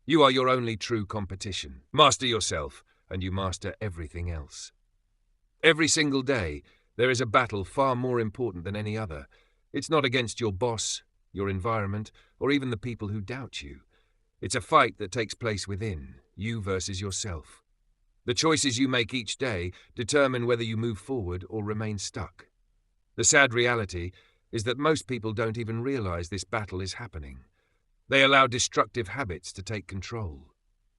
You are your only true competition. Master yourself, and you master everything else. Every single day, there is a battle far more important than any other. It's not against your boss, your environment, or even the people who doubt you. It's a fight that takes place within, you versus yourself. The choices you make each day determine whether you move forward or remain stuck. The sad reality is that most people don't even realize this battle is happening. They allow destructive habits to take control.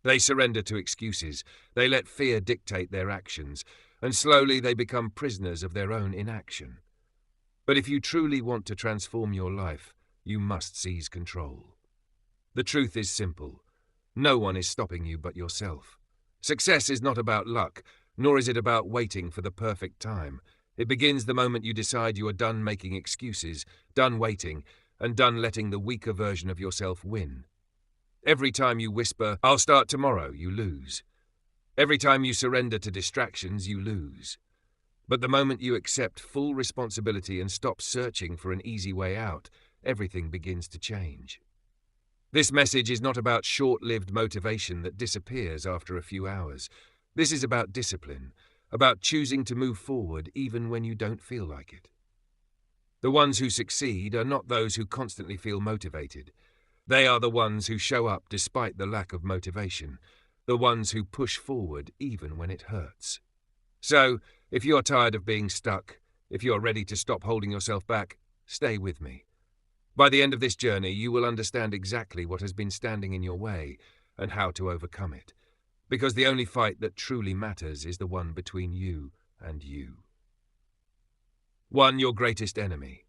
They surrender to excuses, they let fear dictate their actions, and slowly they become prisoners of their own inaction. But if you truly want to transform your life, you must seize control. The truth is simple. No one is stopping you but yourself. Success is not about luck, nor is it about waiting for the perfect time. It begins the moment you decide you are done making excuses, done waiting, and done letting the weaker version of yourself win. Every time you whisper, "I'll start tomorrow," you lose. Every time you surrender to distractions, you lose. But the moment you accept full responsibility and stop searching for an easy way out, everything begins to change. This message is not about short-lived motivation that disappears after a few hours. This is about discipline, about choosing to move forward even when you don't feel like it. The ones who succeed are not those who constantly feel motivated. They are the ones who show up despite the lack of motivation, the ones who push forward even when it hurts. So, if you're tired of being stuck, if you're ready to stop holding yourself back, stay with me. By the end of this journey, you will understand exactly what has been standing in your way and how to overcome it. Because the only fight that truly matters is the one between you and you. 1. Your greatest enemy.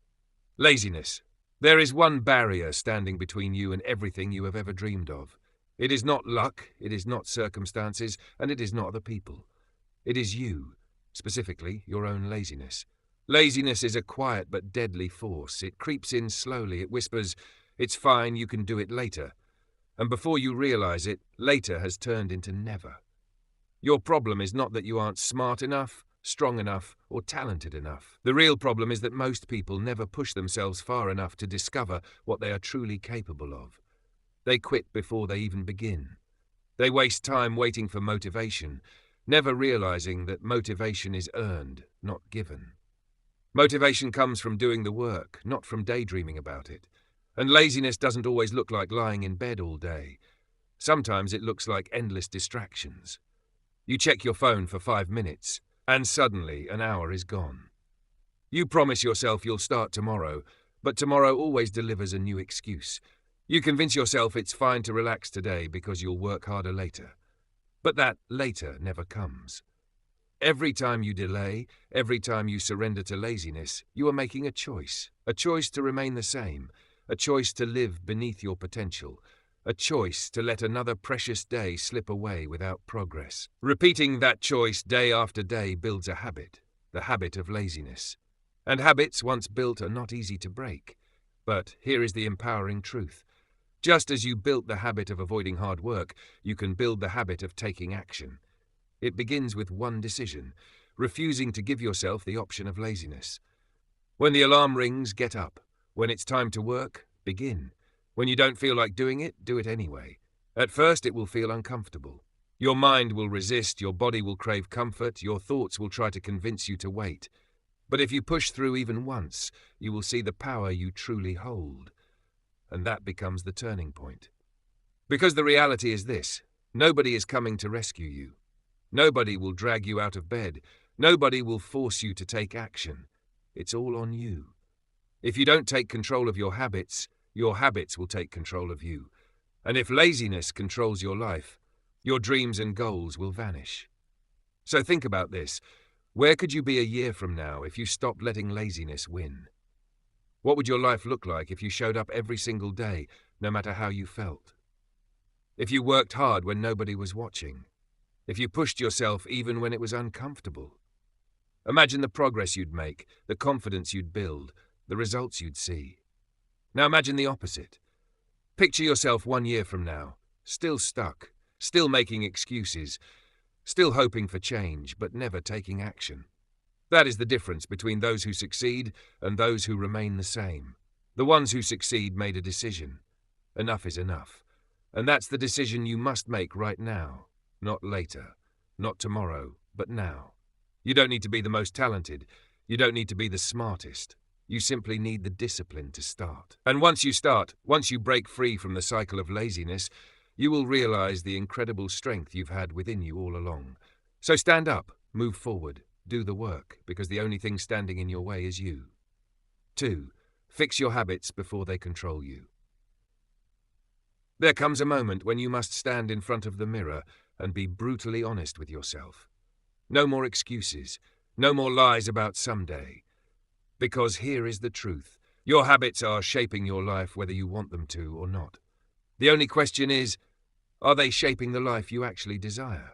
Laziness. There is one barrier standing between you and everything you have ever dreamed of. It is not luck, it is not circumstances, and it is not other people. It is you, specifically your own laziness. Laziness is a quiet but deadly force. It creeps in slowly. It whispers, "It's fine, you can do it later." And before you realize it, later has turned into never. Your problem is not that you aren't smart enough, strong enough, or talented enough. The real problem is that most people never push themselves far enough to discover what they are truly capable of. They quit before they even begin. They waste time waiting for motivation, never realizing that motivation is earned, not given. Motivation comes from doing the work, not from daydreaming about it. And laziness doesn't always look like lying in bed all day. Sometimes it looks like endless distractions. You check your phone for 5 minutes, and suddenly an hour is gone. You promise yourself you'll start tomorrow, but tomorrow always delivers a new excuse. You convince yourself it's fine to relax today because you'll work harder later. But that later never comes. Every time you delay, every time you surrender to laziness, you are making a choice to remain the same, a choice to live beneath your potential, a choice to let another precious day slip away without progress. Repeating that choice day after day builds a habit, the habit of laziness. And habits, once built, are not easy to break. But here is the empowering truth. Just as you built the habit of avoiding hard work, you can build the habit of taking action. It begins with one decision, refusing to give yourself the option of laziness. When the alarm rings, get up. When it's time to work, begin. When you don't feel like doing it, do it anyway. At first, it will feel uncomfortable. Your mind will resist, your body will crave comfort, your thoughts will try to convince you to wait. But if you push through even once, you will see the power you truly hold. And that becomes the turning point. Because the reality is this: nobody is coming to rescue you. Nobody will drag you out of bed. Nobody will force you to take action. It's all on you. If you don't take control of your habits will take control of you. And if laziness controls your life, your dreams and goals will vanish. So think about this. Where could you be a year from now if you stopped letting laziness win? What would your life look like if you showed up every single day, no matter how you felt? If you worked hard when nobody was watching? If you pushed yourself even when it was uncomfortable? Imagine the progress you'd make, the confidence you'd build, the results you'd see. Now imagine the opposite. Picture yourself 1 year from now, still stuck, still making excuses, still hoping for change, but never taking action. That is the difference between those who succeed and those who remain the same. The ones who succeed made a decision. Enough is enough. And that's the decision you must make right now, not later, not tomorrow, but now. You don't need to be the most talented. You don't need to be the smartest. You simply need the discipline to start. And once you start, once you break free from the cycle of laziness, you will realize the incredible strength you've had within you all along. So stand up, move forward, do the work, because the only thing standing in your way is you. 2. Fix your habits before they control you. There comes a moment when you must stand in front of the mirror and be brutally honest with yourself. No more excuses, no more lies about someday. Because here is the truth. Your habits are shaping your life whether you want them to or not. The only question is, are they shaping the life you actually desire?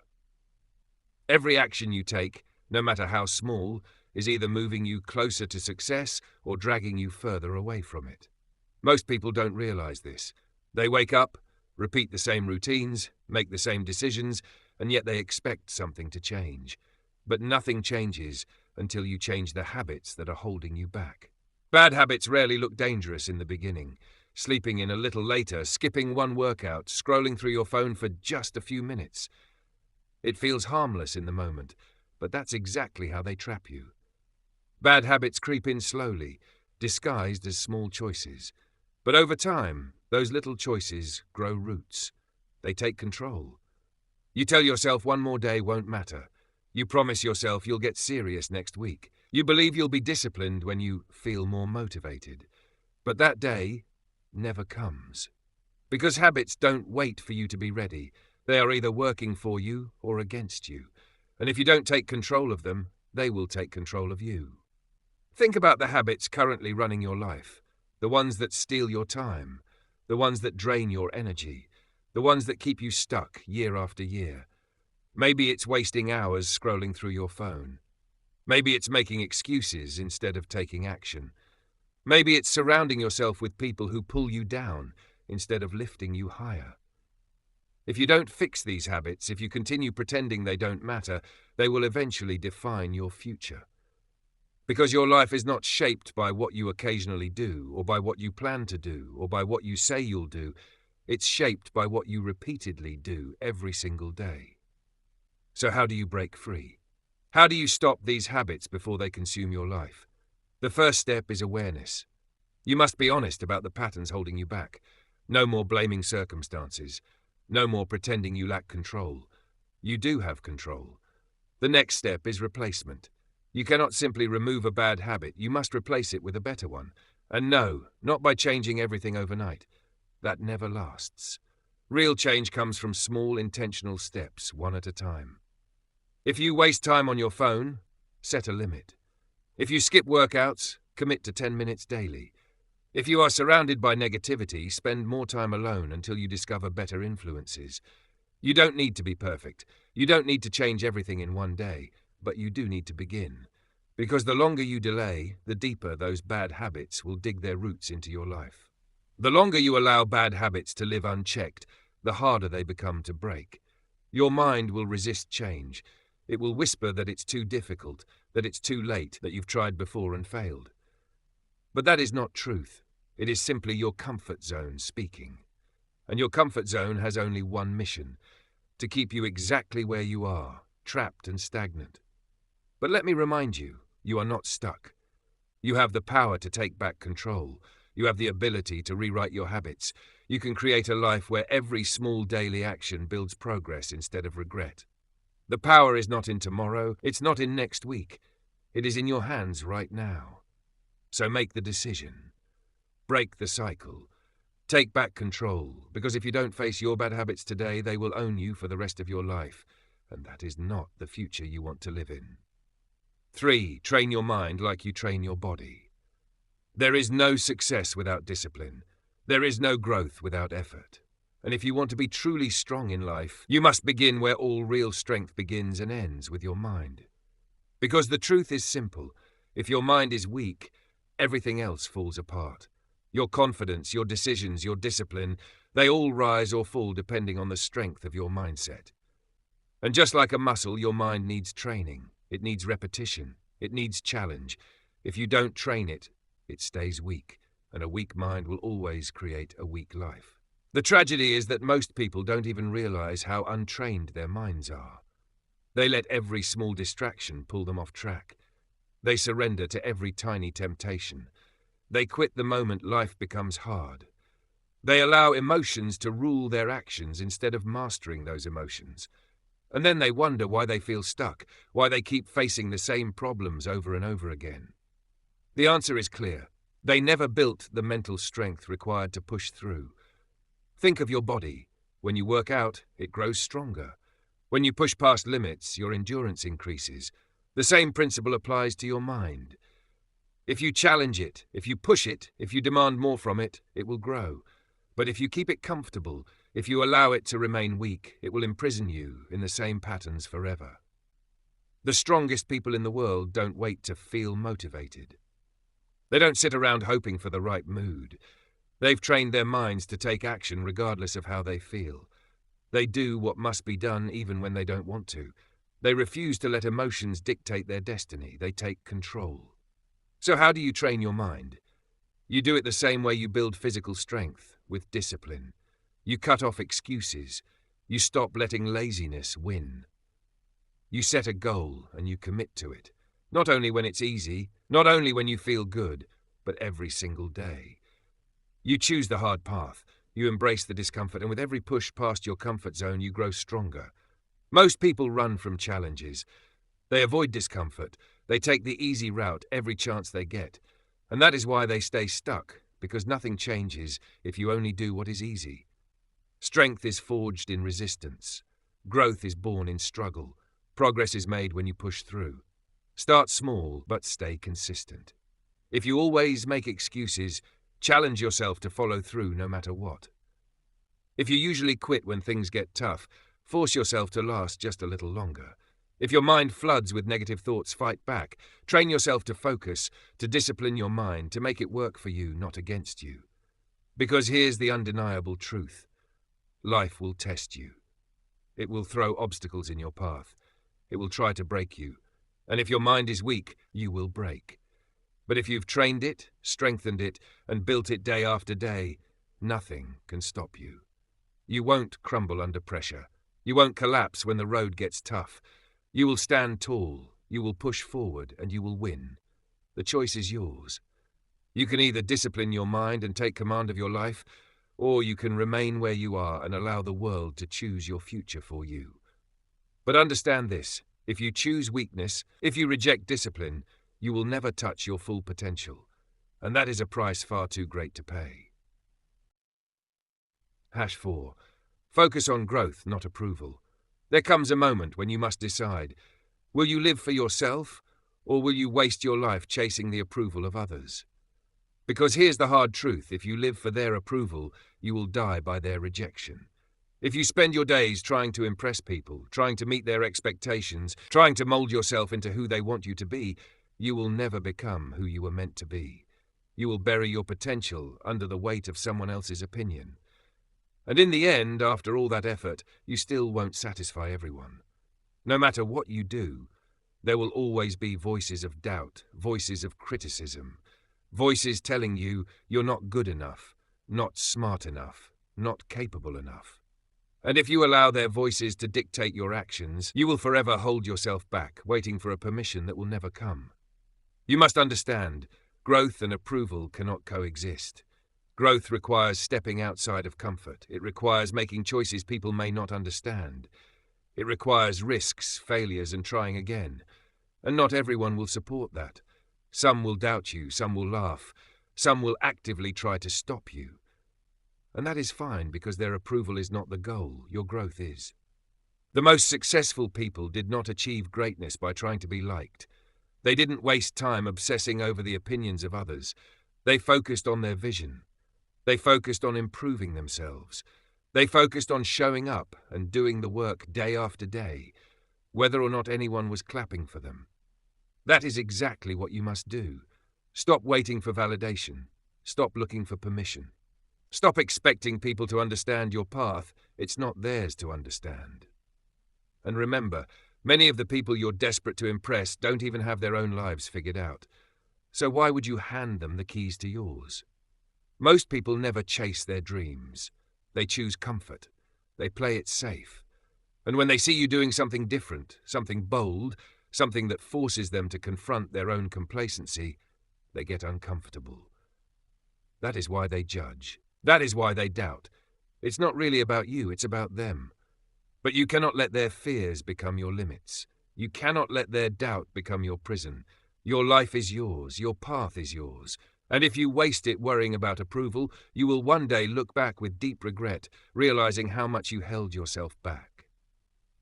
Every action you take, no matter how small, is either moving you closer to success or dragging you further away from it. Most people don't realize this. They wake up, repeat the same routines, make the same decisions, and yet they expect something to change. But nothing changes until you change the habits that are holding you back. Bad habits rarely look dangerous in the beginning. Sleeping in a little later, skipping one workout, scrolling through your phone for just a few minutes. It feels harmless in the moment, but that's exactly how they trap you. Bad habits creep in slowly, disguised as small choices. But over time, those little choices grow roots. They take control. You tell yourself one more day won't matter. You promise yourself you'll get serious next week. You believe you'll be disciplined when you feel more motivated. But that day never comes. Because habits don't wait for you to be ready. They are either working for you or against you. And if you don't take control of them, they will take control of you. Think about the habits currently running your life. The ones that steal your time. The ones that drain your energy. The ones that keep you stuck year after year. Maybe it's wasting hours scrolling through your phone. Maybe it's making excuses instead of taking action. Maybe it's surrounding yourself with people who pull you down instead of lifting you higher. If you don't fix these habits, if you continue pretending they don't matter, they will eventually define your future. Because your life is not shaped by what you occasionally do, or by what you plan to do, or by what you say you'll do. It's shaped by what you repeatedly do every single day. So how do you break free? How do you stop these habits before they consume your life? The first step is awareness. You must be honest about the patterns holding you back. No more blaming circumstances. No more pretending you lack control. You do have control. The next step is replacement. You cannot simply remove a bad habit. You must replace it with a better one. And no, not by changing everything overnight. That never lasts. Real change comes from small, intentional steps, one at a time. If you waste time on your phone, set a limit. If you skip workouts, commit to 10 minutes daily. If you are surrounded by negativity, spend more time alone until you discover better influences. You don't need to be perfect. You don't need to change everything in one day, but you do need to begin. Because the longer you delay, the deeper those bad habits will dig their roots into your life. The longer you allow bad habits to live unchecked, the harder they become to break. Your mind will resist change. It will whisper that it's too difficult, that it's too late, that you've tried before and failed. But that is not truth. It is simply your comfort zone speaking. And your comfort zone has only one mission: to keep you exactly where you are, trapped and stagnant. But let me remind you, you are not stuck. You have the power to take back control. You have the ability to rewrite your habits. You can create a life where every small daily action builds progress instead of regret. The power is not in tomorrow, it's not in next week. It is in your hands right now. So make the decision. Break the cycle. Take back control, because if you don't face your bad habits today, they will own you for the rest of your life, and that is not the future you want to live in. 3. Train your mind like you train your body. There is no success without discipline. There is no growth without effort. And if you want to be truly strong in life, you must begin where all real strength begins and ends, with your mind. Because the truth is simple. If your mind is weak, everything else falls apart. Your confidence, your decisions, your discipline, they all rise or fall depending on the strength of your mindset. And just like a muscle, your mind needs training. It needs repetition. It needs challenge. If you don't train it, it stays weak, and a weak mind will always create a weak life. The tragedy is that most people don't even realize how untrained their minds are. They let every small distraction pull them off track. They surrender to every tiny temptation. They quit the moment life becomes hard. They allow emotions to rule their actions instead of mastering those emotions. And then they wonder why they feel stuck, why they keep facing the same problems over and over again. The answer is clear. They never built the mental strength required to push through. Think of your body. When you work out, it grows stronger. When you push past limits, your endurance increases. The same principle applies to your mind. If you challenge it, if you push it, if you demand more from it, it will grow. But if you keep it comfortable, if you allow it to remain weak, it will imprison you in the same patterns forever. The strongest people in the world don't wait to feel motivated. They don't sit around hoping for the right mood. They've trained their minds to take action regardless of how they feel. They do what must be done even when they don't want to. They refuse to let emotions dictate their destiny. They take control. So how do you train your mind? You do it the same way you build physical strength, with discipline. You cut off excuses. You stop letting laziness win. You set a goal and you commit to it. Not only when it's easy, not only when you feel good, but every single day. You choose the hard path. You embrace the discomfort, and with every push past your comfort zone, you grow stronger. Most people run from challenges. They avoid discomfort. They take the easy route every chance they get. And that is why they stay stuck, because nothing changes if you only do what is easy. Strength is forged in resistance. Growth is born in struggle. Progress is made when you push through. Start small, but stay consistent. If you always make excuses, challenge yourself to follow through no matter what. If you usually quit when things get tough, force yourself to last just a little longer. If your mind floods with negative thoughts, fight back. Train yourself to focus, to discipline your mind, to make it work for you, not against you. Because here's the undeniable truth. Life will test you. It will throw obstacles in your path. It will try to break you. And if your mind is weak, you will break. But if you've trained it, strengthened it, and built it day after day, nothing can stop you. You won't crumble under pressure. You won't collapse when the road gets tough. You will stand tall, you will push forward, and you will win. The choice is yours. You can either discipline your mind and take command of your life, or you can remain where you are and allow the world to choose your future for you. But understand this, if you choose weakness, if you reject discipline, you will never touch your full potential, and that is a price far too great to pay. #4. Focus on growth, not approval. There comes a moment when you must decide, will you live for yourself, or will you waste your life chasing the approval of others? Because here's the hard truth, if you live for their approval, you will die by their rejection. If you spend your days trying to impress people, trying to meet their expectations, trying to mold yourself into who they want you to be, you will never become who you were meant to be. You will bury your potential under the weight of someone else's opinion. And in the end, after all that effort, you still won't satisfy everyone. No matter what you do, there will always be voices of doubt, voices of criticism, voices telling you you're not good enough, not smart enough, not capable enough. And if you allow their voices to dictate your actions, you will forever hold yourself back, waiting for a permission that will never come. You must understand, growth and approval cannot coexist. Growth requires stepping outside of comfort. It requires making choices people may not understand. It requires risks, failures, and trying again. And not everyone will support that. Some will doubt you, some will laugh, some will actively try to stop you. And that is fine, because their approval is not the goal, your growth is. The most successful people did not achieve greatness by trying to be liked. They didn't waste time obsessing over the opinions of others. They focused on their vision. They focused on improving themselves. They focused on showing up and doing the work day after day, whether or not anyone was clapping for them. That is exactly what you must do. Stop waiting for validation. Stop looking for permission. Stop expecting people to understand your path. It's not theirs to understand. And remember, many of the people you're desperate to impress don't even have their own lives figured out. So why would you hand them the keys to yours? Most people never chase their dreams. They choose comfort. They play it safe. And when they see you doing something different, something bold, something that forces them to confront their own complacency, they get uncomfortable. That is why they judge. That is why they doubt. It's not really about you, it's about them. But you cannot let their fears become your limits. You cannot let their doubt become your prison. Your life is yours, your path is yours. And if you waste it worrying about approval, you will one day look back with deep regret, realizing how much you held yourself back.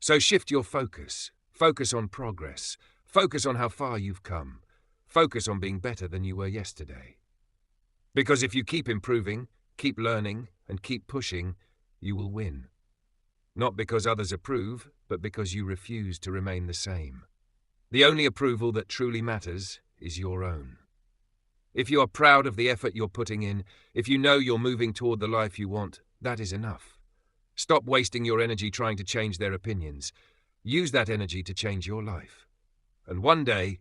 So shift your focus. Focus on progress. Focus on how far you've come. Focus on being better than you were yesterday. Because if you keep improving, keep learning, and keep pushing, you will win. Not because others approve, but because you refuse to remain the same. The only approval that truly matters is your own. If you are proud of the effort you're putting in, if you know you're moving toward the life you want, that is enough. Stop wasting your energy trying to change their opinions. Use that energy to change your life. And one day,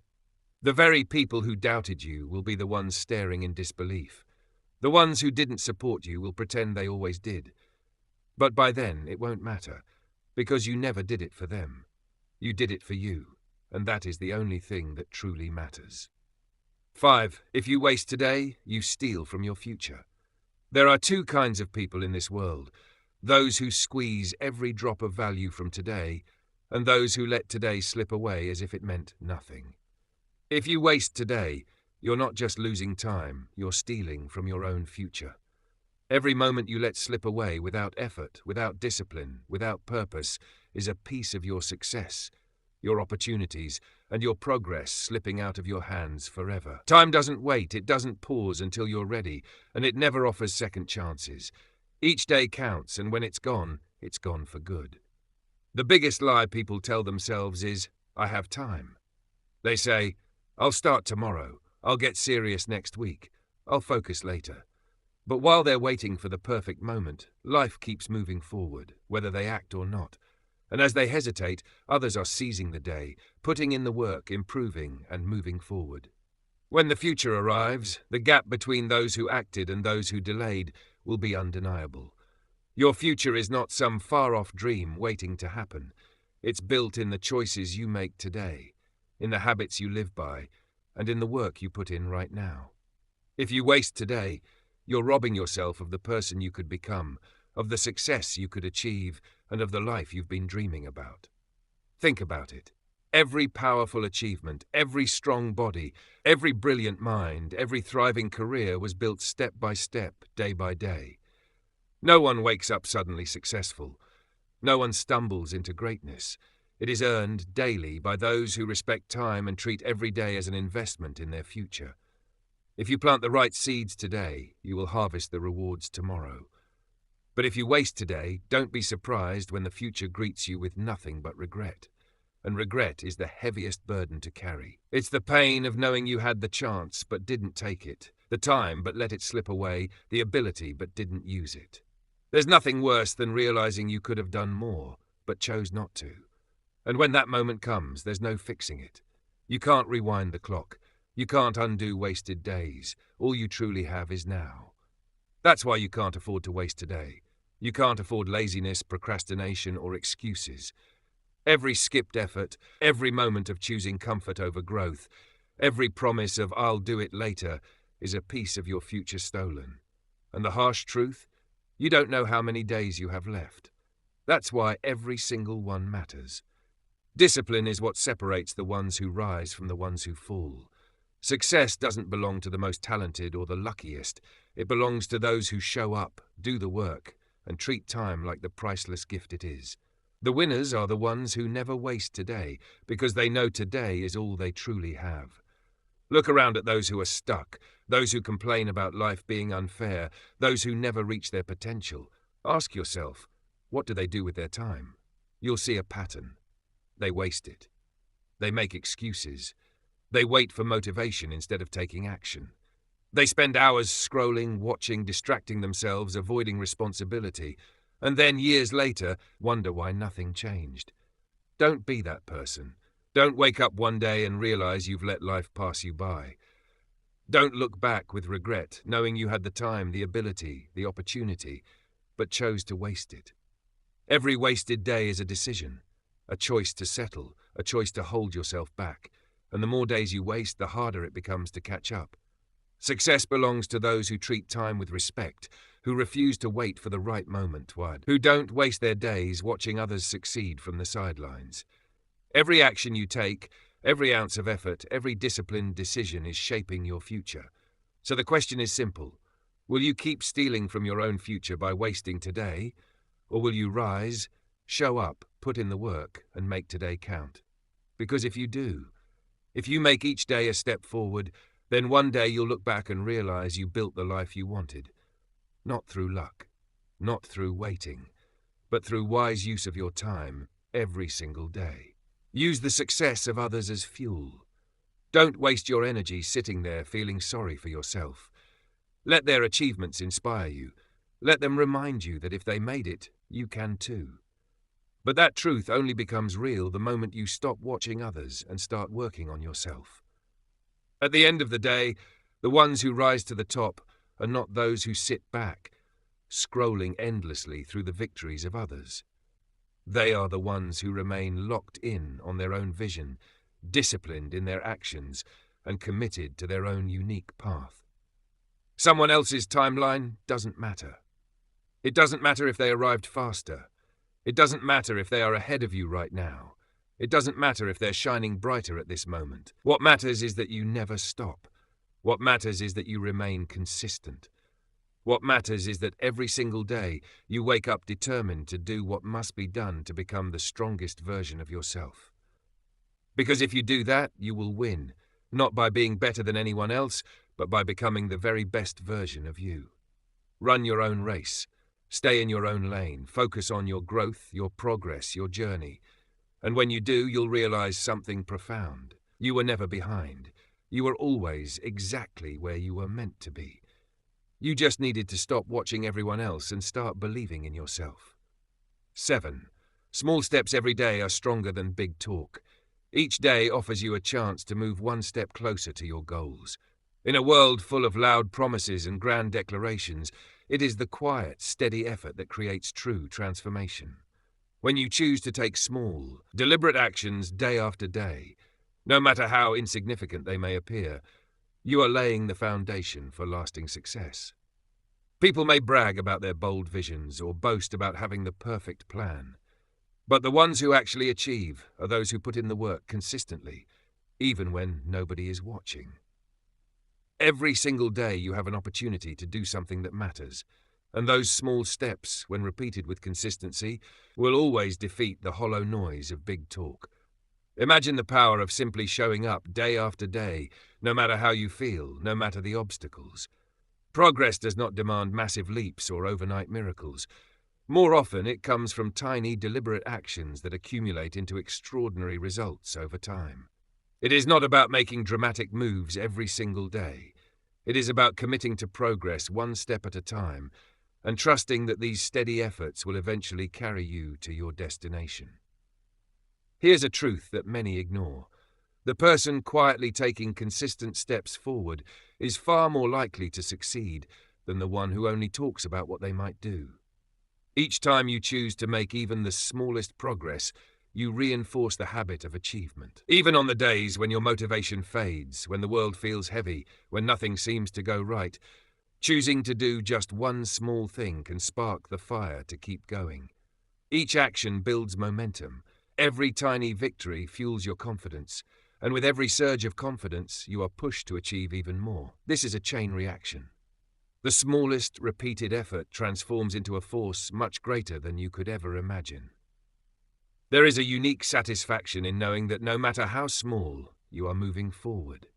the very people who doubted you will be the ones staring in disbelief. The ones who didn't support you will pretend they always did. But by then, it won't matter, because you never did it for them. You did it for you, and that is the only thing that truly matters. 5. If you waste today, you steal from your future. There are two kinds of people in this world: those who squeeze every drop of value from today, and those who let today slip away as if it meant nothing. If you waste today, you're not just losing time, you're stealing from your own future. Every moment you let slip away without effort, without discipline, without purpose, is a piece of your success, your opportunities, and your progress slipping out of your hands forever. Time doesn't wait, it doesn't pause until you're ready, and it never offers second chances. Each day counts, and when it's gone for good. The biggest lie people tell themselves is, I have time. They say, I'll start tomorrow, I'll get serious next week, I'll focus later. But while they're waiting for the perfect moment, life keeps moving forward, whether they act or not. And as they hesitate, others are seizing the day, putting in the work, improving and moving forward. When the future arrives, the gap between those who acted and those who delayed will be undeniable. Your future is not some far-off dream waiting to happen. It's built in the choices you make today, in the habits you live by, and in the work you put in right now. If you waste today, you're robbing yourself of the person you could become, of the success you could achieve, and of the life you've been dreaming about. Think about it. Every powerful achievement, every strong body, every brilliant mind, every thriving career was built step by step, day by day. No one wakes up suddenly successful. No one stumbles into greatness. It is earned daily by those who respect time and treat every day as an investment in their future. If you plant the right seeds today, you will harvest the rewards tomorrow. But if you waste today, don't be surprised when the future greets you with nothing but regret. And regret is the heaviest burden to carry. It's the pain of knowing you had the chance but didn't take it, the time but let it slip away, the ability but didn't use it. There's nothing worse than realizing you could have done more, but chose not to. And when that moment comes, there's no fixing it. You can't rewind the clock. You can't undo wasted days. All you truly have is now. That's why you can't afford to waste today. You can't afford laziness, procrastination, or excuses. Every skipped effort, every moment of choosing comfort over growth, every promise of I'll do it later is a piece of your future stolen. And the harsh truth? You don't know how many days you have left. That's why every single one matters. Discipline is what separates the ones who rise from the ones who fall. Success doesn't belong to the most talented or the luckiest. It belongs to those who show up, do the work, and treat time like the priceless gift it is. The winners are the ones who never waste today, because they know today is all they truly have. Look around at those who are stuck, those who complain about life being unfair, those who never reach their potential. Ask yourself, what do they do with their time? You'll see a pattern. They waste it. They make excuses. They wait for motivation instead of taking action. They spend hours scrolling, watching, distracting themselves, avoiding responsibility, and then years later wonder why nothing changed. Don't be that person. Don't wake up one day and realize you've let life pass you by. Don't look back with regret, knowing you had the time, the ability, the opportunity. but chose to waste it. Every wasted day is a decision, a choice to settle, a choice to hold yourself back, and the more days you waste, the harder it becomes to catch up. Success belongs to those who treat time with respect, who refuse to wait for the right moment, who don't waste their days watching others succeed from the sidelines. Every action you take, every ounce of effort, every disciplined decision is shaping your future. So the question is simple. Will you keep stealing from your own future by wasting today? Or will you rise, show up, put in the work, and make today count? Because if you do, if you make each day a step forward, then one day you'll look back and realize you built the life you wanted. Not through luck, not through waiting, but through wise use of your time every single day. Use the success of others as fuel. Don't waste your energy sitting there feeling sorry for yourself. Let their achievements inspire you. Let them remind you that if they made it, you can too. But that truth only becomes real the moment you stop watching others and start working on yourself. At the end of the day, the ones who rise to the top are not those who sit back, scrolling endlessly through the victories of others. They are the ones who remain locked in on their own vision, disciplined in their actions, and committed to their own unique path. Someone else's timeline doesn't matter. It doesn't matter if they arrived faster. It doesn't matter if they are ahead of you right now. It doesn't matter if they're shining brighter at this moment. What matters is that you never stop. What matters is that you remain consistent. What matters is that every single day you wake up determined to do what must be done to become the strongest version of yourself. Because if you do that, you will win, not by being better than anyone else, but by becoming the very best version of you. Run your own race. Stay in your own lane. Focus on your growth, your progress, your journey. And when you do, you'll realize something profound. You were never behind. You were always exactly where you were meant to be. You just needed to stop watching everyone else and start believing in yourself. 7. Small steps every day are stronger than big talk. Each day offers you a chance to move one step closer to your goals. In a world full of loud promises and grand declarations, it is the quiet, steady effort that creates true transformation. When you choose to take small, deliberate actions day after day, no matter how insignificant they may appear, you are laying the foundation for lasting success. People may brag about their bold visions or boast about having the perfect plan, but the ones who actually achieve are those who put in the work consistently, even when nobody is watching. Every single day you have an opportunity to do something that matters, and those small steps, when repeated with consistency, will always defeat the hollow noise of big talk. Imagine the power of simply showing up day after day, no matter how you feel, no matter the obstacles. Progress does not demand massive leaps or overnight miracles. More often, it comes from tiny, deliberate actions that accumulate into extraordinary results over time. It is not about making dramatic moves every single day. It is about committing to progress one step at a time and trusting that these steady efforts will eventually carry you to your destination. Here's a truth that many ignore. The person quietly taking consistent steps forward is far more likely to succeed than the one who only talks about what they might do. Each time you choose to make even the smallest progress, you reinforce the habit of achievement. Even on the days when your motivation fades, when the world feels heavy, when nothing seems to go right, choosing to do just one small thing can spark the fire to keep going. Each action builds momentum. Every tiny victory fuels your confidence, and with every surge of confidence, you are pushed to achieve even more. This is a chain reaction. The smallest repeated effort transforms into a force much greater than you could ever imagine. There is a unique satisfaction in knowing that no matter how small, you are moving forward.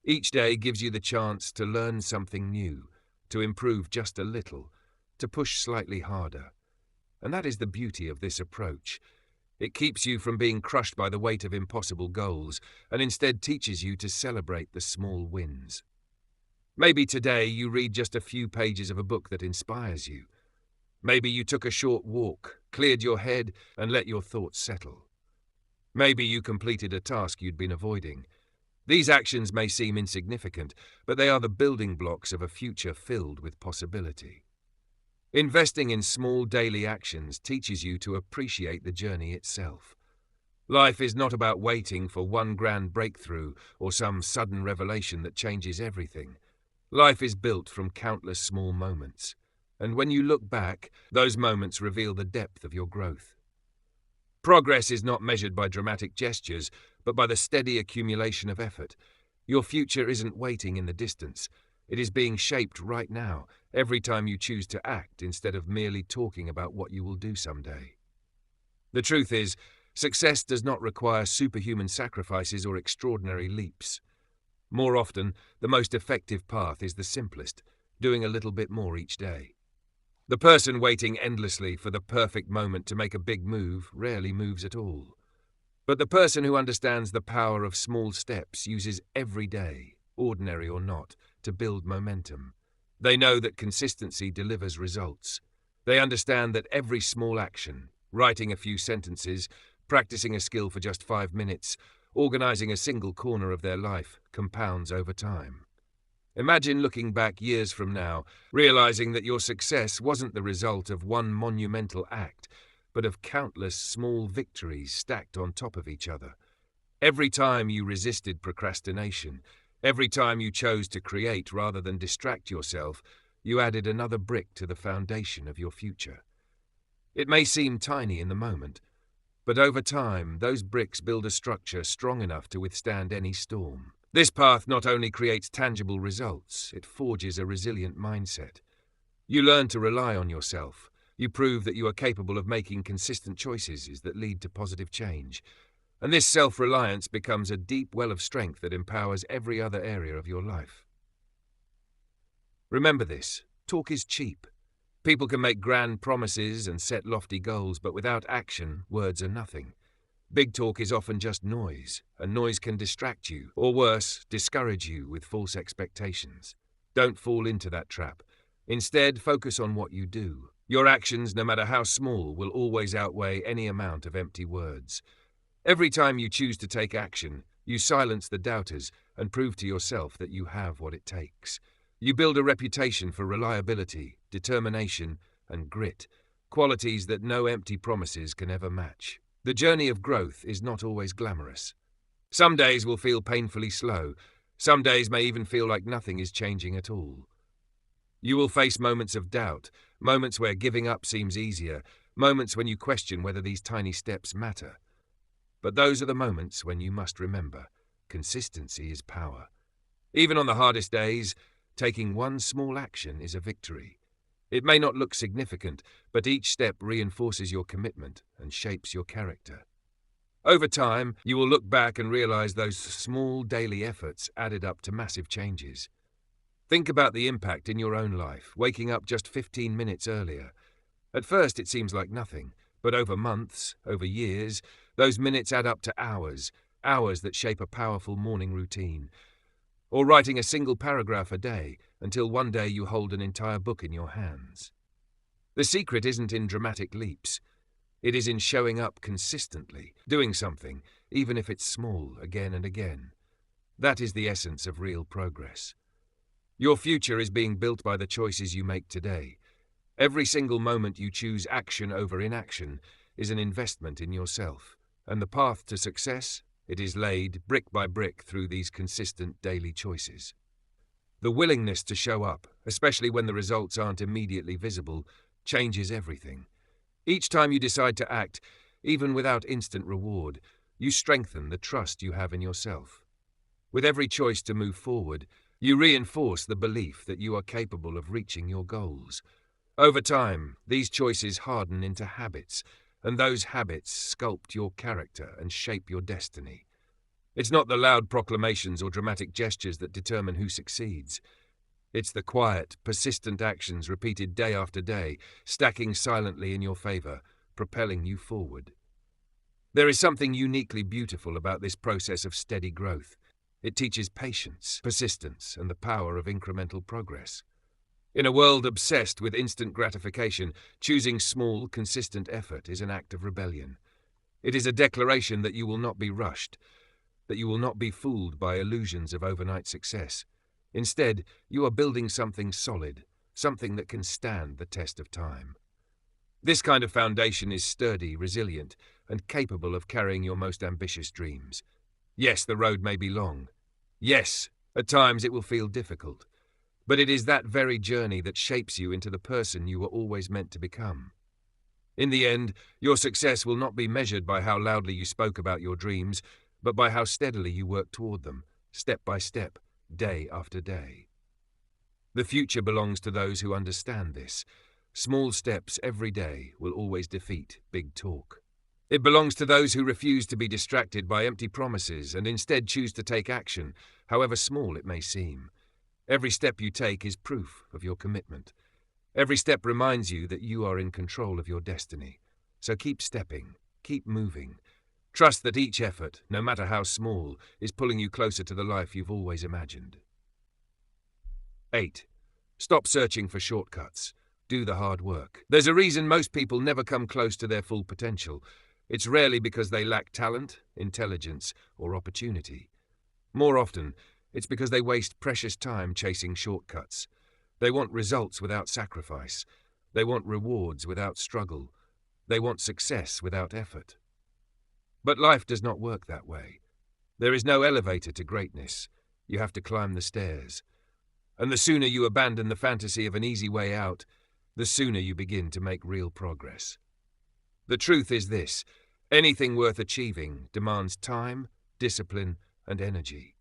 Each day gives you the chance to learn something new, to improve just a little, to push slightly harder. And that is the beauty of this approach. It keeps you from being crushed by the weight of impossible goals and instead teaches you to celebrate the small wins. Maybe today you read just a few pages of a book that inspires you. Maybe you took a short walk, cleared your head, and let your thoughts settle. Maybe you completed a task you'd been avoiding. These actions may seem insignificant, but they are the building blocks of a future filled with possibility. Investing in small daily actions teaches you to appreciate the journey itself. Life is not about waiting for one grand breakthrough or some sudden revelation that changes everything. Life is built from countless small moments, and when you look back, those moments reveal the depth of your growth. Progress is not measured by dramatic gestures, but by the steady accumulation of effort. Your future isn't waiting in the distance. It is being shaped right now, every time you choose to act instead of merely talking about what you will do someday. The truth is, success does not require superhuman sacrifices or extraordinary leaps. More often, the most effective path is the simplest, doing a little bit more each day. The person waiting endlessly for the perfect moment to make a big move rarely moves at all. But the person who understands the power of small steps uses every day, ordinary or not, to build momentum. They know that consistency delivers results. They understand that every small action, writing a few sentences, practicing a skill for just 5 minutes, organizing a single corner of their life, compounds over time. Imagine looking back years from now, realizing that your success wasn't the result of one monumental act, but of countless small victories stacked on top of each other. Every time you resisted procrastination, every time you chose to create rather than distract yourself, you added another brick to the foundation of your future. It may seem tiny in the moment, but over time, those bricks build a structure strong enough to withstand any storm. This path not only creates tangible results, it forges a resilient mindset. You learn to rely on yourself. You prove that you are capable of making consistent choices that lead to positive change. And this self-reliance becomes a deep well of strength that empowers every other area of your life. Remember this, talk is cheap. People can make grand promises and set lofty goals, but without action, words are nothing. Big talk is often just noise, and noise can distract you, or worse, discourage you with false expectations. Don't fall into that trap. Instead, focus on what you do. Your actions, no matter how small, will always outweigh any amount of empty words. Every time you choose to take action, you silence the doubters and prove to yourself that you have what it takes. You build a reputation for reliability, determination, and grit, qualities that no empty promises can ever match. The journey of growth is not always glamorous. Some days will feel painfully slow. Some days may even feel like nothing is changing at all. You will face moments of doubt, moments where giving up seems easier, moments when you question whether these tiny steps matter. But those are the moments when you must remember, consistency is power. Even on the hardest days, taking one small action is a victory. It may not look significant, but each step reinforces your commitment and shapes your character. Over time, you will look back and realize those small daily efforts added up to massive changes. Think about the impact in your own life, waking up just 15 minutes earlier. At first it seems like nothing, but over months, over years, those minutes add up to hours, hours that shape a powerful morning routine. Or writing a single paragraph a day, until one day you hold an entire book in your hands. The secret isn't in dramatic leaps. It is in showing up consistently, doing something, even if it's small, again and again. That is the essence of real progress. Your future is being built by the choices you make today. Every single moment you choose action over inaction is an investment in yourself, and the path to success, it is laid brick by brick through these consistent daily choices. The willingness to show up, especially when the results aren't immediately visible, changes everything. Each time you decide to act, even without instant reward, you strengthen the trust you have in yourself. With every choice to move forward, you reinforce the belief that you are capable of reaching your goals. Over time, these choices harden into habits, and those habits sculpt your character and shape your destiny. It's not the loud proclamations or dramatic gestures that determine who succeeds. It's the quiet, persistent actions repeated day after day, stacking silently in your favor, propelling you forward. There is something uniquely beautiful about this process of steady growth. It teaches patience, persistence, and the power of incremental progress. In a world obsessed with instant gratification, choosing small, consistent effort is an act of rebellion. It is a declaration that you will not be rushed, that you will not be fooled by illusions of overnight success. Instead, you are building something solid, something that can stand the test of time. This kind of foundation is sturdy, resilient, and capable of carrying your most ambitious dreams. Yes, the road may be long. Yes, at times it will feel difficult. But it is that very journey that shapes you into the person you were always meant to become. In the end, your success will not be measured by how loudly you spoke about your dreams, but by how steadily you worked toward them, step by step, day after day. The future belongs to those who understand this. Small steps every day will always defeat big talk. It belongs to those who refuse to be distracted by empty promises and instead choose to take action, however small it may seem. Every step you take is proof of your commitment. Every step reminds you that you are in control of your destiny. So keep stepping, keep moving. Trust that each effort, no matter how small, is pulling you closer to the life you've always imagined. 8. Stop searching for shortcuts. Do the hard work. There's a reason most people never come close to their full potential. It's rarely because they lack talent, intelligence, or opportunity. More often, it's because they waste precious time chasing shortcuts. They want results without sacrifice. They want rewards without struggle. They want success without effort. But life does not work that way. There is no elevator to greatness. You have to climb the stairs. And the sooner you abandon the fantasy of an easy way out, the sooner you begin to make real progress. The truth is this: anything worth achieving demands time, discipline, and energy.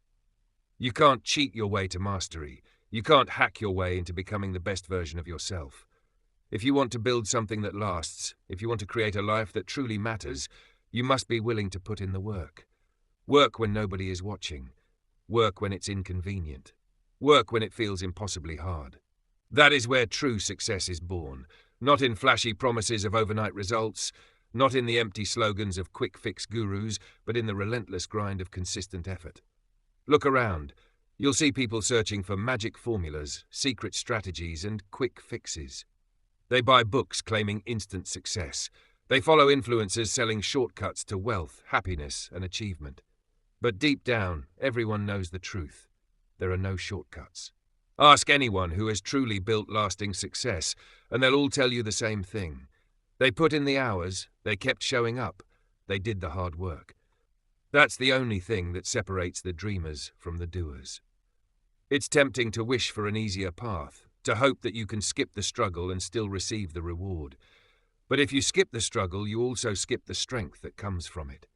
You can't cheat your way to mastery. You can't hack your way into becoming the best version of yourself. If you want to build something that lasts, if you want to create a life that truly matters, you must be willing to put in the work. Work when nobody is watching. Work when it's inconvenient. Work when it feels impossibly hard. That is where true success is born, not in flashy promises of overnight results, not in the empty slogans of quick-fix gurus, but in the relentless grind of consistent effort. Look around. You'll see people searching for magic formulas, secret strategies, and quick fixes. They buy books claiming instant success. They follow influencers selling shortcuts to wealth, happiness, and achievement. But deep down, everyone knows the truth. There are no shortcuts. Ask anyone who has truly built lasting success, and they'll all tell you the same thing. They put in the hours, they kept showing up, they did the hard work. That's the only thing that separates the dreamers from the doers. It's tempting to wish for an easier path, to hope that you can skip the struggle and still receive the reward. But if you skip the struggle, you also skip the strength that comes from it.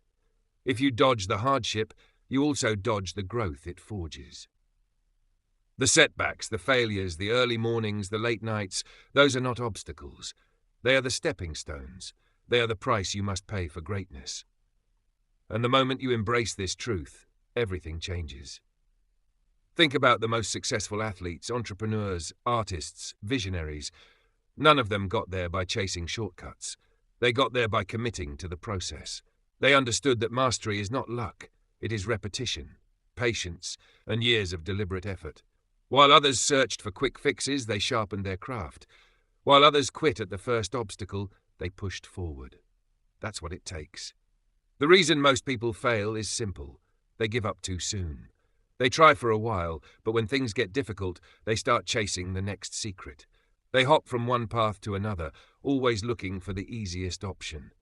If you dodge the hardship, you also dodge the growth it forges. The setbacks, the failures, the early mornings, the late nights, those are not obstacles. They are the stepping stones. They are the price you must pay for greatness. And the moment you embrace this truth, everything changes. Think about the most successful athletes, entrepreneurs, artists, visionaries. None of them got there by chasing shortcuts. They got there by committing to the process. They understood that mastery is not luck. It is repetition, patience, and years of deliberate effort. While others searched for quick fixes, they sharpened their craft. While others quit at the first obstacle, they pushed forward. That's what it takes. The reason most people fail is simple. They give up too soon. They try for a while, but when things get difficult, they start chasing the next secret. They hop from one path to another, always looking for the easiest option.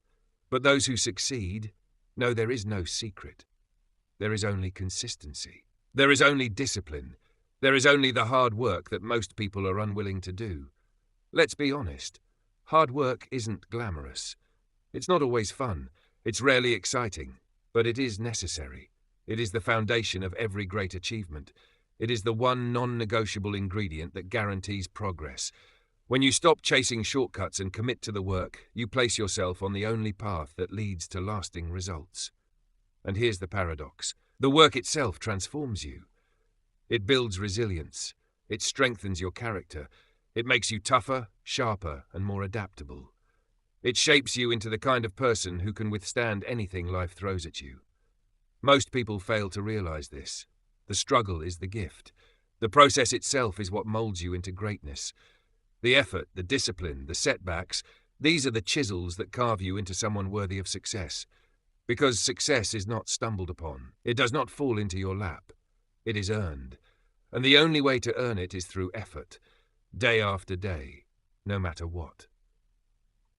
But those who succeed know there is no secret. There is only consistency. There is only discipline. There is only the hard work that most people are unwilling to do. Let's be honest. Hard work isn't glamorous. It's not always fun. It's rarely exciting. But it is necessary. It is the foundation of every great achievement. It is the one non-negotiable ingredient that guarantees progress. When you stop chasing shortcuts and commit to the work, you place yourself on the only path that leads to lasting results. And here's the paradox. The work itself transforms you. It builds resilience. It strengthens your character. It makes you tougher, sharper, and more adaptable. It shapes you into the kind of person who can withstand anything life throws at you. Most people fail to realize this. The struggle is the gift. The process itself is what molds you into greatness. The effort, the discipline, the setbacks, these are the chisels that carve you into someone worthy of success. Because success is not stumbled upon. It does not fall into your lap. It is earned. And the only way to earn it is through effort. day after day, no matter what.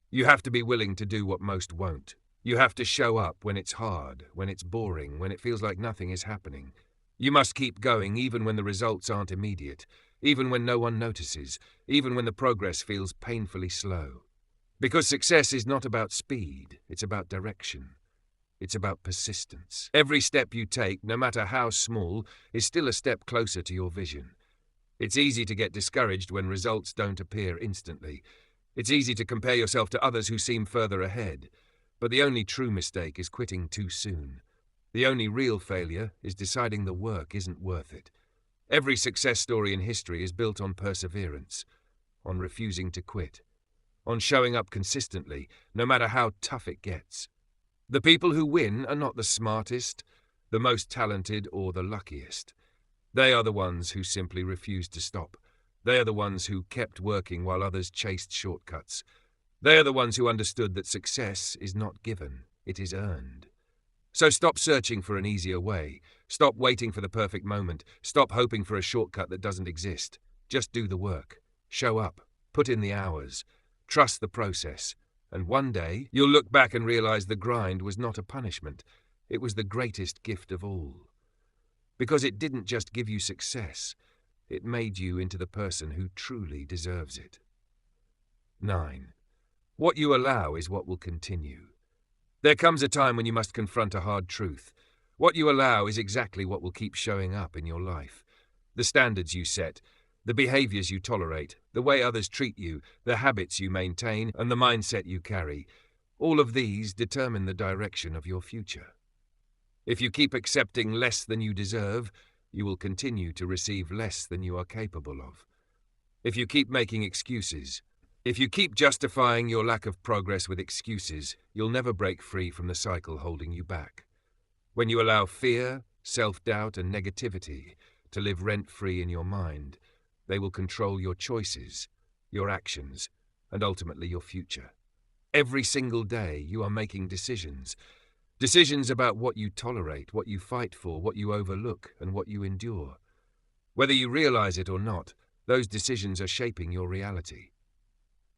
You have to be willing to do what most won't. You have to show up when it's hard, when it's boring, when it feels like nothing is happening. You must keep going even when the results aren't immediate, even when no one notices, even when the progress feels painfully slow. Because success is not about speed, it's about direction. It's about persistence. Every step you take, no matter how small, is still a step closer to your vision. It's easy to get discouraged when results don't appear instantly. It's easy to compare yourself to others who seem further ahead. But the only true mistake is quitting too soon. The only real failure is deciding the work isn't worth it. Every success story in history is built on perseverance, on refusing to quit, on showing up consistently, no matter how tough it gets. The people who win are not the smartest, the most talented, or the luckiest. They are the ones who simply refused to stop. They are the ones who kept working while others chased shortcuts. They are the ones who understood that success is not given, it is earned. So stop searching for an easier way. Stop waiting for the perfect moment. Stop hoping for a shortcut that doesn't exist. Just do the work. Show up. Put in the hours. Trust the process. And one day, you'll look back and realize the grind was not a punishment. It was the greatest gift of all. Because it didn't just give you success, it made you into the person who truly deserves it. 9. What you allow is what will continue. There comes a time when you must confront a hard truth. What you allow is exactly what will keep showing up in your life. The standards you set, the behaviors you tolerate, the way others treat you, the habits you maintain, and the mindset you carry, all of these determine the direction of your future. If you keep accepting less than you deserve, you will continue to receive less than you are capable of. If you keep making excuses, if you keep justifying your lack of progress with excuses, you'll never break free from the cycle holding you back. When you allow fear, self-doubt, and negativity to live rent-free in your mind, they will control your choices, your actions, and ultimately your future. Every single day you are making decisions. Decisions about what you tolerate, what you fight for, what you overlook, and what you endure. Whether you realize it or not, those decisions are shaping your reality.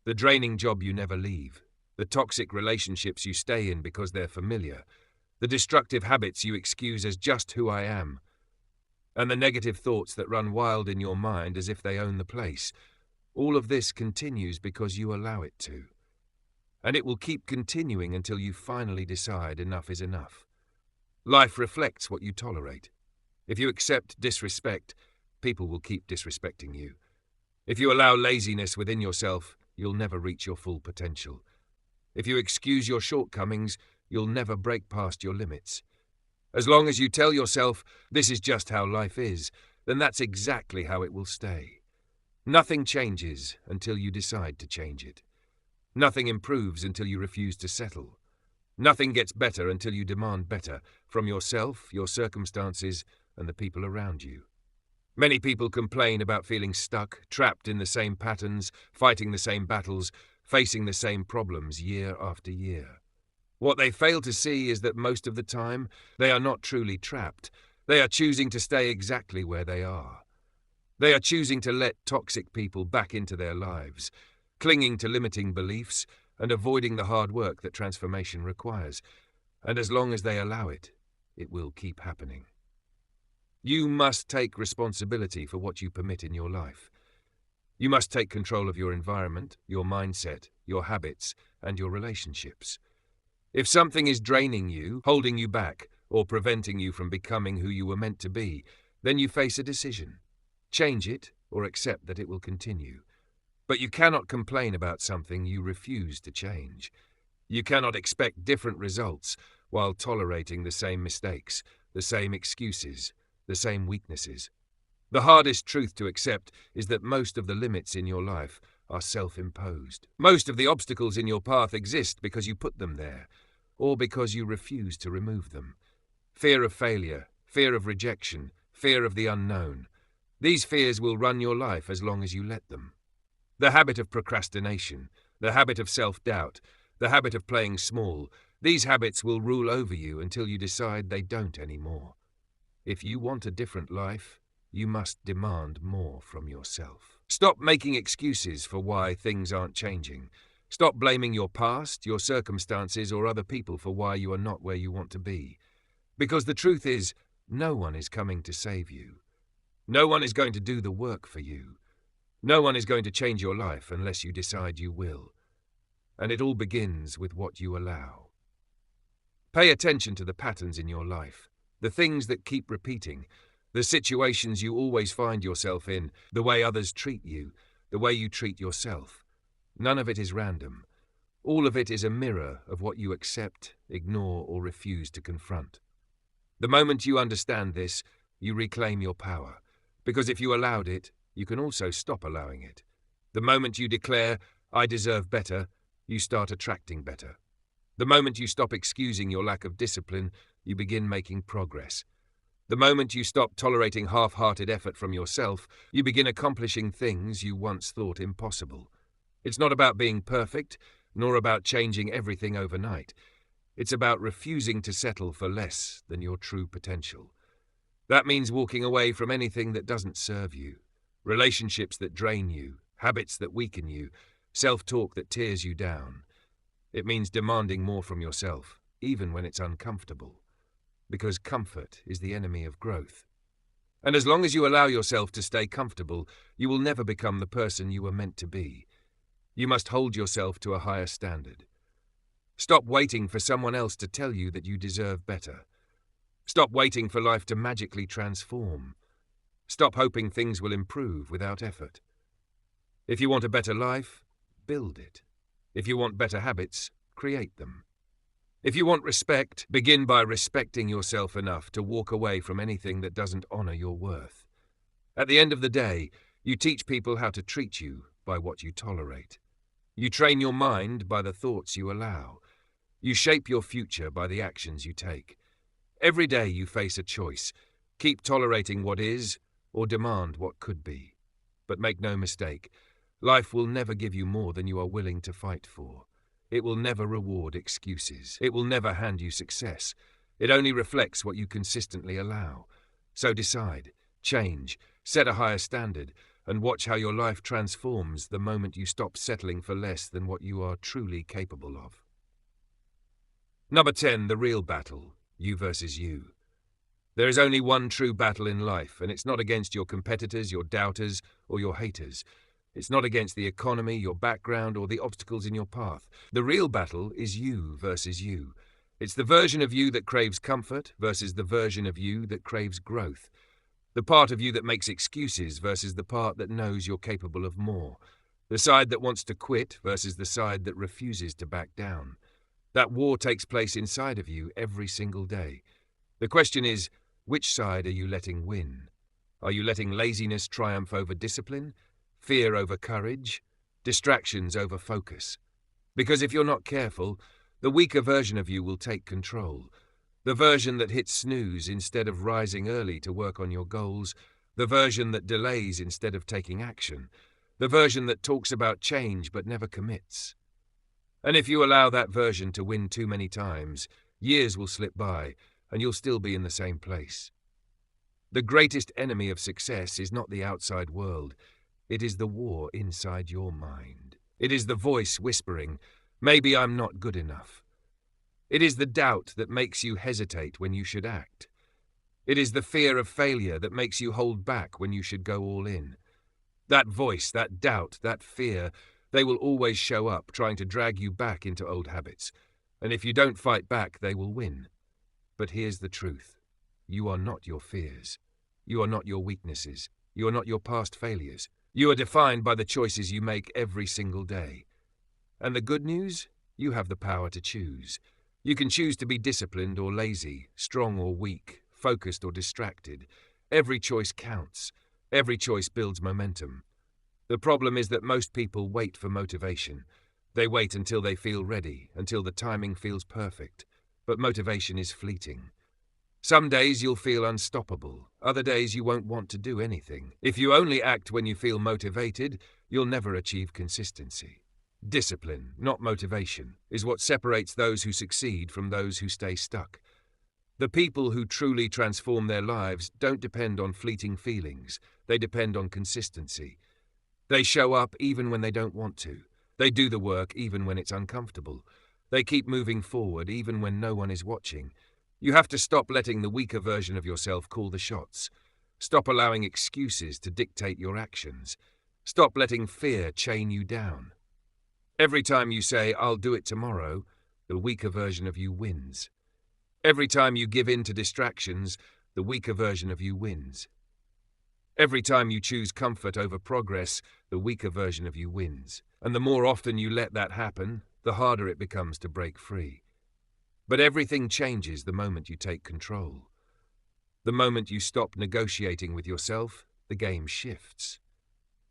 The draining job you never leave, the toxic relationships you stay in because they're familiar, the destructive habits you excuse as just who I am, and the negative thoughts that run wild in your mind as if they own the place. All of this continues because you allow it to. And it will keep continuing until you finally decide enough is enough. Life reflects what you tolerate. If you accept disrespect, people will keep disrespecting you. If you allow laziness within yourself, you'll never reach your full potential. If you excuse your shortcomings, you'll never break past your limits. As long as you tell yourself, this is just how life is, then that's exactly how it will stay. Nothing changes until you decide to change it. Nothing improves until you refuse to settle. Nothing gets better until you demand better from yourself, your circumstances, and the people around you. Many people complain about feeling stuck, trapped in the same patterns, fighting the same battles, facing the same problems year after year. What they fail to see is that most of the time, they are not truly trapped. They are choosing to stay exactly where they are. They are choosing to let toxic people back into their lives, clinging to limiting beliefs and avoiding the hard work that transformation requires. And as long as they allow it, it will keep happening. You must take responsibility for what you permit in your life. You must take control of your environment, your mindset, your habits, and your relationships. If something is draining you, holding you back, or preventing you from becoming who you were meant to be, then you face a decision. Change it or accept that it will continue. But you cannot complain about something you refuse to change. You cannot expect different results while tolerating the same mistakes, the same excuses, the same weaknesses. The hardest truth to accept is that most of the limits in your life are self-imposed. Most of the obstacles in your path exist because you put them there, or because you refuse to remove them. Fear of failure, fear of rejection, fear of the unknown. These fears will run your life as long as you let them. The habit of procrastination, the habit of self-doubt, the habit of playing small, these habits will rule over you until you decide they don't anymore. If you want a different life, you must demand more from yourself. Stop making excuses for why things aren't changing. Stop blaming your past, your circumstances, or other people for why you are not where you want to be. Because the truth is, no one is coming to save you. No one is going to do the work for you. No one is going to change your life unless you decide you will. And it all begins with what you allow. Pay attention to the patterns in your life, the things that keep repeating, the situations you always find yourself in, the way others treat you, the way you treat yourself. None of it is random. All of it is a mirror of what you accept, ignore, or refuse to confront. The moment you understand this, you reclaim your power, because if you allowed it, you can also stop allowing it. The moment you declare, "I deserve better," you start attracting better. The moment you stop excusing your lack of discipline, you begin making progress. The moment you stop tolerating half-hearted effort from yourself, you begin accomplishing things you once thought impossible. It's not about being perfect, nor about changing everything overnight. It's about refusing to settle for less than your true potential. That means walking away from anything that doesn't serve you, relationships that drain you, habits that weaken you, self-talk that tears you down. It means demanding more from yourself, even when it's uncomfortable, because comfort is the enemy of growth. And as long as you allow yourself to stay comfortable, you will never become the person you were meant to be. You must hold yourself to a higher standard. Stop waiting for someone else to tell you that you deserve better. Stop waiting for life to magically transform. Stop hoping things will improve without effort. If you want a better life, build it. If you want better habits, create them. If you want respect, begin by respecting yourself enough to walk away from anything that doesn't honor your worth. At the end of the day, you teach people how to treat you by what you tolerate. You train your mind by the thoughts you allow. You shape your future by the actions you take. Every day you face a choice. Keep tolerating what is, or demand what could be. But make no mistake, life will never give you more than you are willing to fight for. It will never reward excuses. It will never hand you success. It only reflects what you consistently allow. So decide, change, set a higher standard, and watch how your life transforms the moment you stop settling for less than what you are truly capable of. Number 10, the real battle, you versus you. There is only one true battle in life, and it's not against your competitors, your doubters, or your haters. It's not against the economy, your background, or the obstacles in your path. The real battle is you versus you. It's the version of you that craves comfort versus the version of you that craves growth. The part of you that makes excuses versus the part that knows you're capable of more. The side that wants to quit versus the side that refuses to back down. That war takes place inside of you every single day. The question is, which side are you letting win? Are you letting laziness triumph over discipline? Fear over courage? Distractions over focus? Because if you're not careful, the weaker version of you will take control. The version that hits snooze instead of rising early to work on your goals. The version that delays instead of taking action. The version that talks about change but never commits. And if you allow that version to win too many times, years will slip by and you'll still be in the same place. The greatest enemy of success is not the outside world. It is the war inside your mind. It is the voice whispering, "Maybe I'm not good enough." It is the doubt that makes you hesitate when you should act. It is the fear of failure that makes you hold back when you should go all in. That voice, that doubt, that fear, they will always show up trying to drag you back into old habits. And if you don't fight back, they will win. But here's the truth. You are not your fears. You are not your weaknesses. You are not your past failures. You are defined by the choices you make every single day. And the good news? You have the power to choose. You can choose to be disciplined or lazy, strong or weak, focused or distracted. Every choice counts. Every choice builds momentum. The problem is that most people wait for motivation. They wait until they feel ready, until the timing feels perfect. But motivation is fleeting. Some days you'll feel unstoppable. Other days you won't want to do anything. If you only act when you feel motivated, you'll never achieve consistency. Discipline, not motivation, is what separates those who succeed from those who stay stuck. The people who truly transform their lives don't depend on fleeting feelings. They depend on consistency. They show up even when they don't want to. They do the work even when it's uncomfortable. They keep moving forward even when no one is watching. You have to stop letting the weaker version of yourself call the shots. Stop allowing excuses to dictate your actions. Stop letting fear chain you down. Every time you say, "I'll do it tomorrow," the weaker version of you wins. Every time you give in to distractions, the weaker version of you wins. Every time you choose comfort over progress, the weaker version of you wins. And the more often you let that happen, the harder it becomes to break free. But everything changes the moment you take control. The moment you stop negotiating with yourself, the game shifts.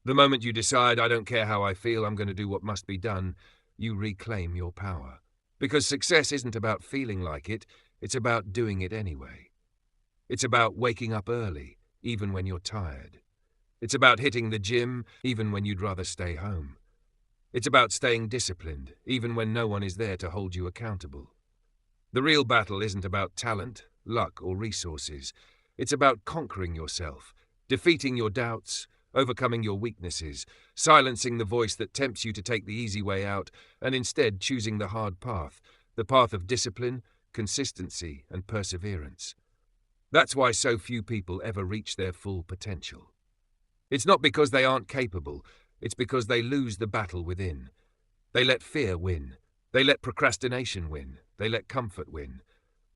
The moment you decide, "I don't care how I feel, I'm going to do what must be done," you reclaim your power. Because success isn't about feeling like it, it's about doing it anyway. It's about waking up early, even when you're tired. It's about hitting the gym, even when you'd rather stay home. It's about staying disciplined, even when no one is there to hold you accountable. The real battle isn't about talent, luck, or resources. It's about conquering yourself, defeating your doubts, overcoming your weaknesses, silencing the voice that tempts you to take the easy way out, and instead choosing the hard path, the path of discipline, consistency, and perseverance. That's why so few people ever reach their full potential. It's not because they aren't capable, it's because they lose the battle within. They let fear win. They let procrastination win. They let comfort win.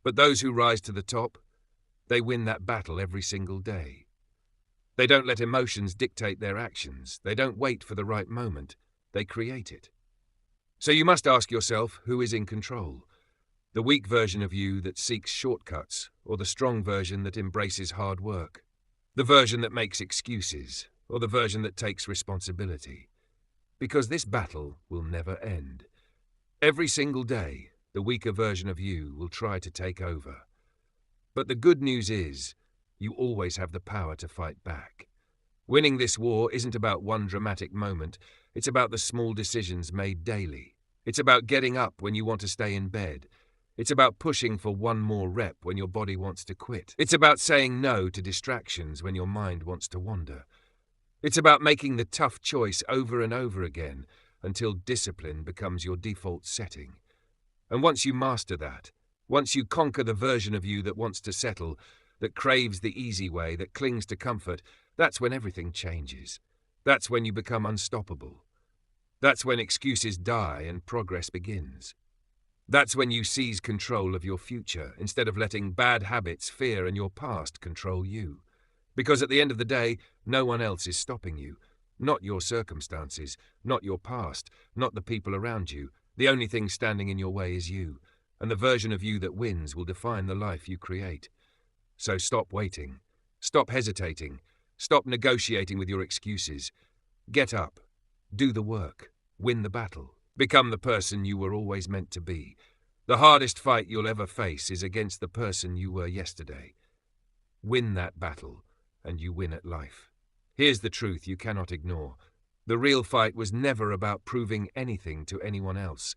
But those who rise to the top, they win that battle every single day. They don't let emotions dictate their actions. They don't wait for the right moment. They create it. So you must ask yourself, who is in control? The weak version of you that seeks shortcuts, or the strong version that embraces hard work? The version that makes excuses, or the version that takes responsibility? Because this battle will never end. Every single day, the weaker version of you will try to take over. But the good news is, you always have the power to fight back. Winning this war isn't about one dramatic moment, it's about the small decisions made daily. It's about getting up when you want to stay in bed. It's about pushing for one more rep when your body wants to quit. It's about saying no to distractions when your mind wants to wander. It's about making the tough choice over and over again until discipline becomes your default setting. And once you master that, once you conquer the version of you that wants to settle, that craves the easy way, that clings to comfort, that's when everything changes. That's when you become unstoppable. That's when excuses die and progress begins. That's when you seize control of your future instead of letting bad habits, fear, and your past control you. Because at the end of the day, no one else is stopping you. Not your circumstances, not your past, not the people around you. The only thing standing in your way is you, and the version of you that wins will define the life you create. So stop waiting. Stop hesitating. Stop negotiating with your excuses. Get up. Do the work. Win the battle. Become the person you were always meant to be. The hardest fight you'll ever face is against the person you were yesterday. Win that battle, and you win at life. Here's the truth you cannot ignore. The real fight was never about proving anything to anyone else.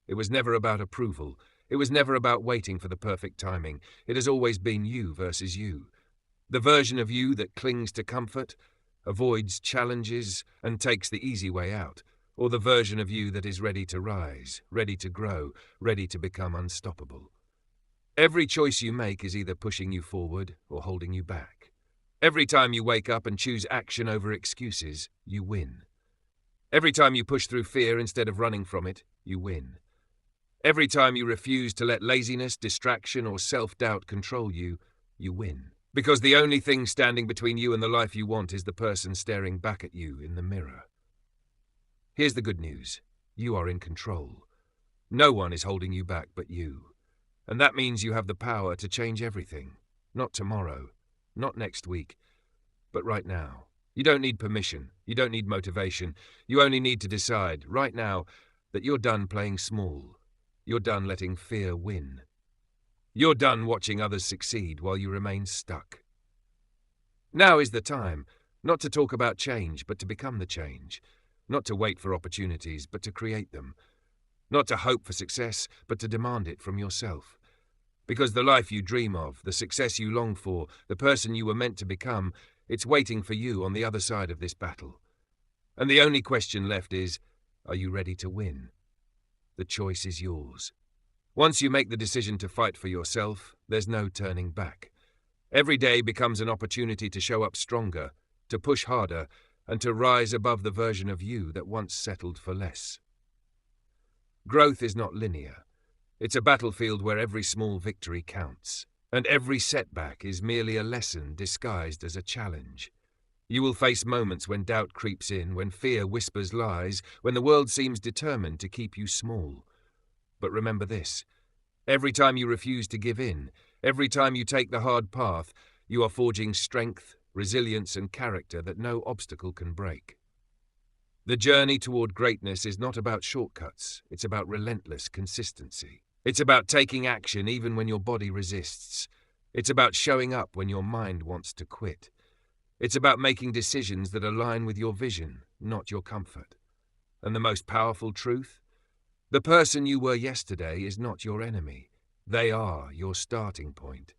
It was never about approval. It was never about waiting for the perfect timing. It has always been you versus you. The version of you that clings to comfort, avoids challenges, and takes the easy way out. Or the version of you that is ready to rise, ready to grow, ready to become unstoppable. Every choice you make is either pushing you forward or holding you back. Every time you wake up and choose action over excuses, you win. Every time you push through fear instead of running from it, you win. Every time you refuse to let laziness, distraction, or self-doubt control you, you win. Because the only thing standing between you and the life you want is the person staring back at you in the mirror. Here's the good news. You are in control. No one is holding you back but you. And that means you have the power to change everything. Not tomorrow, not next week, but right now. You don't need permission. You don't need motivation. You only need to decide, right now, that you're done playing small. You're done letting fear win. You're done watching others succeed while you remain stuck. Now is the time, not to talk about change, but to become the change. Not to wait for opportunities, but to create them. Not to hope for success, but to demand it from yourself. Because the life you dream of, the success you long for, the person you were meant to become, it's waiting for you on the other side of this battle. And the only question left is, are you ready to win? The choice is yours. Once you make the decision to fight for yourself, there's no turning back. Every day becomes an opportunity to show up stronger, to push harder, and to rise above the version of you that once settled for less. Growth is not linear. It's a battlefield where every small victory counts, and every setback is merely a lesson disguised as a challenge. You will face moments when doubt creeps in, when fear whispers lies, when the world seems determined to keep you small. But remember this: every time you refuse to give in, every time you take the hard path, you are forging strength, resilience, and character that no obstacle can break. The journey toward greatness is not about shortcuts, it's about relentless consistency. It's about taking action even when your body resists. It's about showing up when your mind wants to quit. It's about making decisions that align with your vision, not your comfort. And the most powerful truth? The person you were yesterday is not your enemy. They are your starting point.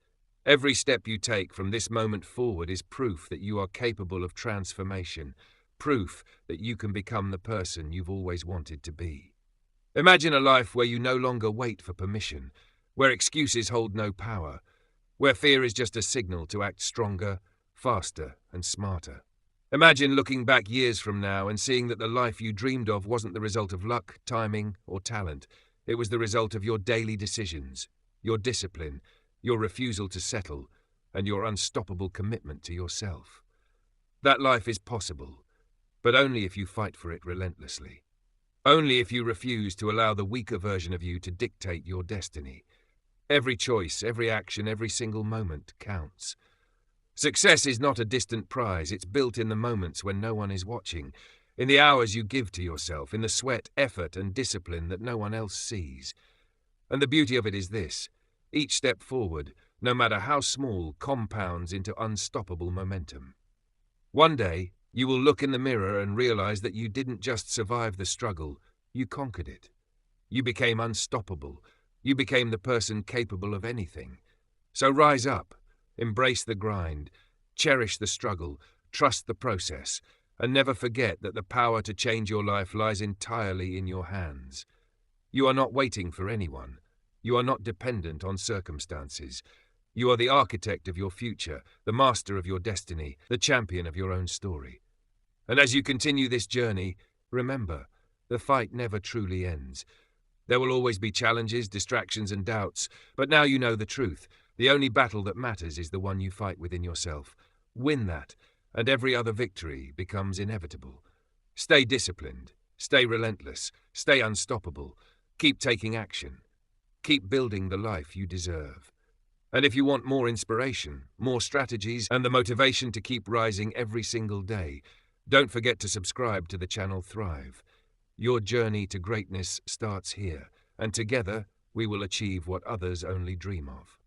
Every step you take from this moment forward is proof that you are capable of transformation, proof that you can become the person you've always wanted to be. Imagine a life where you no longer wait for permission, where excuses hold no power, where fear is just a signal to act stronger, faster, and smarter. Imagine looking back years from now and seeing that the life you dreamed of wasn't the result of luck, timing, or talent. It was the result of your daily decisions, your discipline, your refusal to settle, and your unstoppable commitment to yourself. That life is possible, but only if you fight for it relentlessly. Only if you refuse to allow the weaker version of you to dictate your destiny. Every choice, every action, every single moment counts. Success is not a distant prize. It's built in the moments when no one is watching, in the hours you give to yourself, in the sweat, effort, and discipline that no one else sees. And the beauty of it is this: each step forward, no matter how small, compounds into unstoppable momentum. One day, you will look in the mirror and realize that you didn't just survive the struggle, you conquered it. You became unstoppable. You became the person capable of anything. So rise up, embrace the grind, cherish the struggle, trust the process, and never forget that the power to change your life lies entirely in your hands. You are not waiting for anyone. You are not dependent on circumstances. You are the architect of your future, the master of your destiny, the champion of your own story. And as you continue this journey, remember, the fight never truly ends. There will always be challenges, distractions, and doubts, but now you know the truth. The only battle that matters is the one you fight within yourself. Win that, and every other victory becomes inevitable. Stay disciplined, stay relentless, stay unstoppable. Keep taking action. Keep building the life you deserve. And if you want more inspiration, more strategies, and the motivation to keep rising every single day, don't forget to subscribe to the channel Thryve. Your journey to greatness starts here, and together we will achieve what others only dream of.